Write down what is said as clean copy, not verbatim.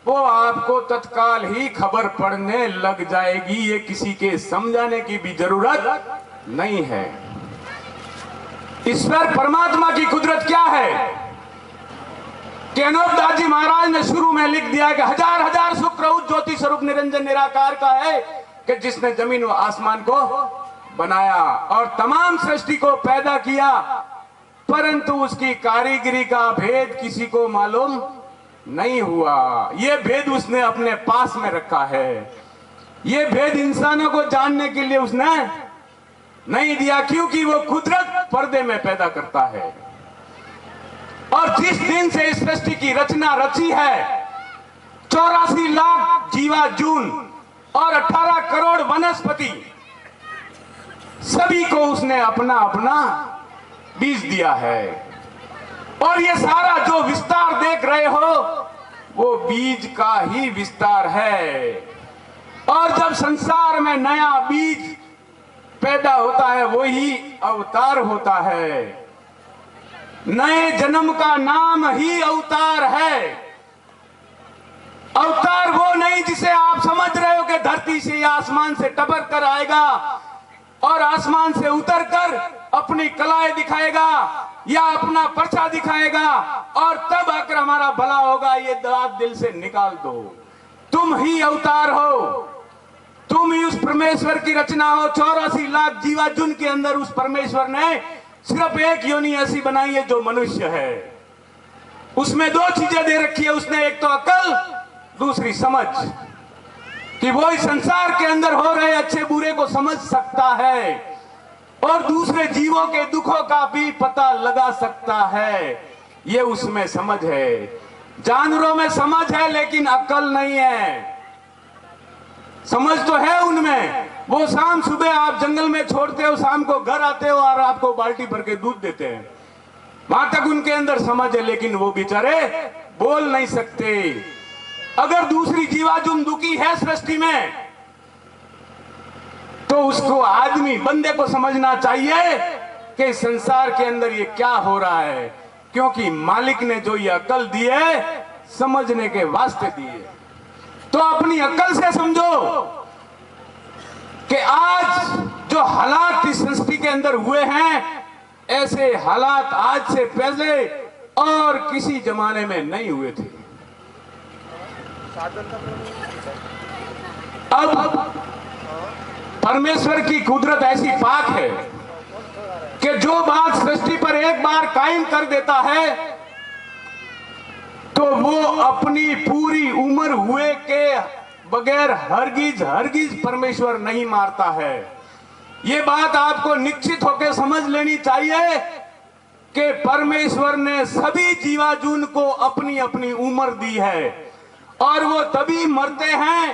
वो आपको तत्काल ही खबर पड़ने लग जाएगी। ये किसी के समझाने की भी जरूरत नहीं है। ईश्वर परमात्मा की कुदरत क्या है कि अनूपदास जी महाराज ने शुरू में लिख दिया कि हजार हजार शुक्र ज्योति स्वरूप निरंजन निराकार का है कि जिसने जमीन व आसमान को बनाया और तमाम सृष्टि को पैदा किया, परंतु उसकी कारीगरी का भेद किसी को मालूम नहीं हुआ। यह भेद उसने अपने पास में रखा है। यह भेद इंसानों को जानने के लिए उसने नहीं दिया, क्योंकि वो कुदरत पर्दे में पैदा करता है। और जिस दिन से इस सृष्टि की रचना रची है, 84 लाख जीवा जून और 18 करोड़ वनस्पति, सभी को उसने अपना अपना बीज दिया है। और ये सारा जो विस्तार देख रहे हो वो बीज का ही विस्तार है। और जब संसार में नया बीज पैदा होता है वही अवतार होता है। नए जन्म का नाम ही अवतार है। अवतार वो नहीं जिसे आप समझ रहे हो कि धरती से या आसमान से टपक कर आएगा और आसमान से उतर कर अपनी कलाएं दिखाएगा या अपना पर्चा दिखाएगा और तब आकर हमारा भला होगा। ये बात दिल से निकाल दो। तुम ही अवतार हो, तुम ही उस परमेश्वर की रचना हो। 84 लाख जीवाजुन के अंदर उस परमेश्वर ने सिर्फ एक योनि ऐसी बनाई है जो मनुष्य है। उसमें दो चीजें दे रखी है उसने, एक तो अकल, दूसरी समझ, कि वो इस संसार के अंदर हो रहे अच्छे बुरे को समझ सकता है और दूसरे जीवों के दुखों का भी पता लगा सकता है। ये उसमें समझ है। जानवरों में समझ है लेकिन अकल नहीं है। समझ तो है उनमें, वो शाम सुबह आप जंगल में छोड़ते हो, शाम को घर आते हो और आपको बाल्टी भर के दूध देते हैं, वहां तक उनके अंदर समझ है, लेकिन वो बेचारे बोल नहीं सकते। अगर दूसरी जीवाजुन दुखी है सृष्टि में तो उसको आदमी बंदे को समझना चाहिए कि संसार के अंदर ये क्या हो रहा है, क्योंकि मालिक ने जो ये अकल दी है समझने के वास्ते दी है। तो अपनी अकल से समझो कि आज जो हालात इस सृष्टि के अंदर हुए हैं, ऐसे हालात आज से पहले और किसी जमाने में नहीं हुए थे। अब परमेश्वर की कुदरत ऐसी पाक है कि जो बात सृष्टि पर एक बार कायम कर देता है तो वो अपनी पूरी उम्र हुए के बगैर हरगिज परमेश्वर नहीं मारता है। ये बात आपको निश्चित होकर समझ लेनी चाहिए कि परमेश्वर ने सभी जीवाजुन को अपनी अपनी उम्र दी है और वो तभी मरते हैं